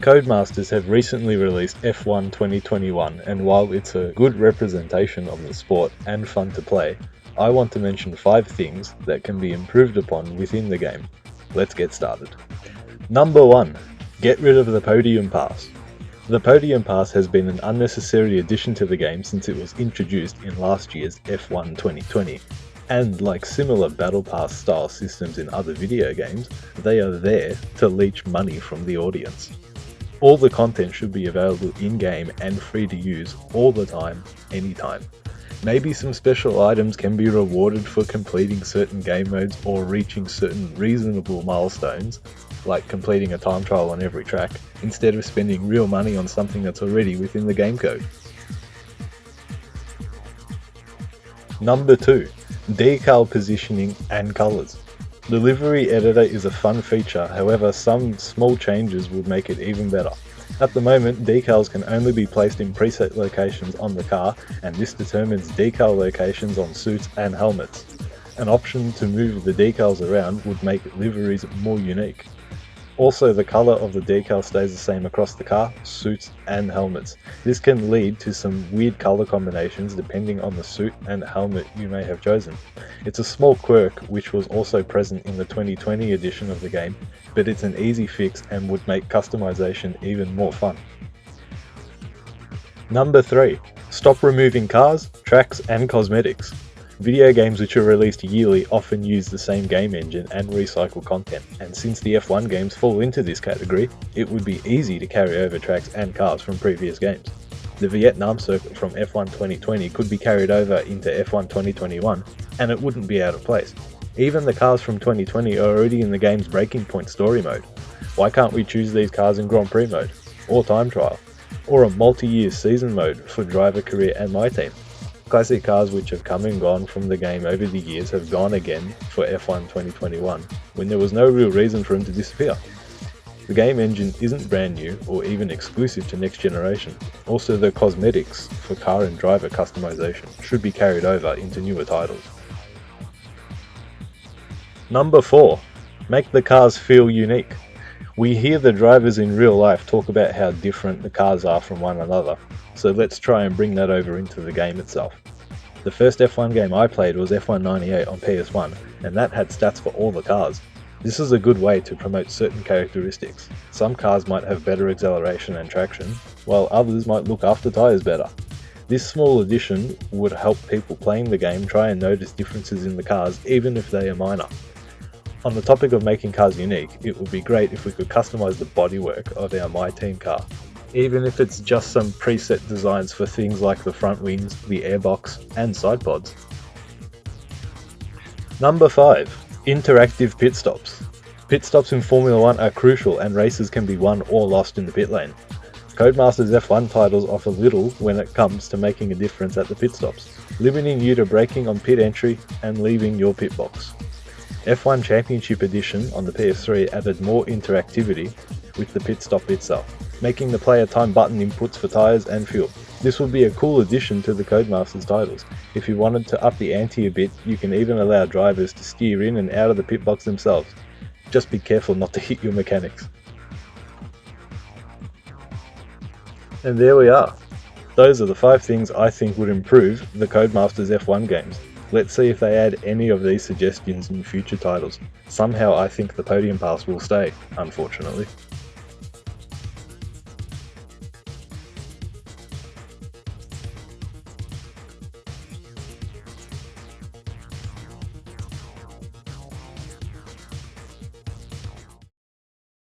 Codemasters have recently released F1 2021, and while it's a good representation of the sport and fun to play, I want to mention 5 things that can be improved upon within the game. Let's get started. Number 1. Get rid of the Podium Pass. The Podium Pass has been an unnecessary addition to the game since it was introduced in last year's F1 2020. And like similar Battle Pass style systems in other video games, they are there to leech money from the audience. All the content should be available in-game and free to use all the time, anytime. Maybe some special items can be rewarded for completing certain game modes or reaching certain reasonable milestones, like completing a time trial on every track, instead of spending real money on something that's already within the game code. Number 2. Decal positioning and colors. The livery editor is a fun feature, however some small changes would make it even better. At the moment, decals can only be placed in preset locations on the car, and this determines decal locations on suits and helmets. An option to move the decals around would make liveries more unique. Also, the color of the decal stays the same across the car, suits and helmets. This can lead to some weird color combinations depending on the suit and helmet you may have chosen. It's a small quirk which was also present in the 2020 edition of the game, but it's an easy fix and would make customization even more fun. Number 3. Stop removing cars, tracks and cosmetics. Video games which are released yearly often use the same game engine and recycle content, and since the F1 games fall into this category, it would be easy to carry over tracks and cars from previous games. The Vietnam circuit from F1 2020 could be carried over into F1 2021, and it wouldn't be out of place. Even the cars from 2020 are already in the game's Breaking Point story mode. Why can't we choose these cars in Grand Prix mode, or time trial, or a multi-year season mode for driver career and my team? Classic cars which have come and gone from the game over the years have gone again for F1 2021, when there was no real reason for them to disappear. The game engine isn't brand new or even exclusive to next generation. Also, the cosmetics for car and driver customization should be carried over into newer titles. Number 4. Make the cars feel unique. We hear the drivers in real life talk about how different the cars are from one another, so let's try and bring that over into the game itself. The first F1 game I played was F1 98 on PS1, and that had stats for all the cars. This is a good way to promote certain characteristics. Some cars might have better acceleration and traction, while others might look after tyres better. This small addition would help people playing the game try and notice differences in the cars, even if they are minor. On the topic of making cars unique, it would be great if we could customize the bodywork of our My Team car, even if it's just some preset designs for things like the front wings, the airbox, and side pods. Number 5. Interactive pit stops. Pit stops in Formula 1 are crucial, and races can be won or lost in the pit lane. Codemasters F1 titles offer little when it comes to making a difference at the pit stops, limiting you to braking on pit entry and leaving your pit box. F1 Championship Edition on the PS3 added more interactivity with the pit stop itself, making the player time button inputs for tyres and fuel. This would be a cool addition to the Codemasters titles. If you wanted to up the ante a bit, you can even allow drivers to steer in and out of the pit box themselves. Just be careful not to hit your mechanics. And there we are. Those are the 5 things I think would improve the Codemasters F1 games. Let's see if they add any of these suggestions in future titles. Somehow I think the Podium Pass will stay, unfortunately.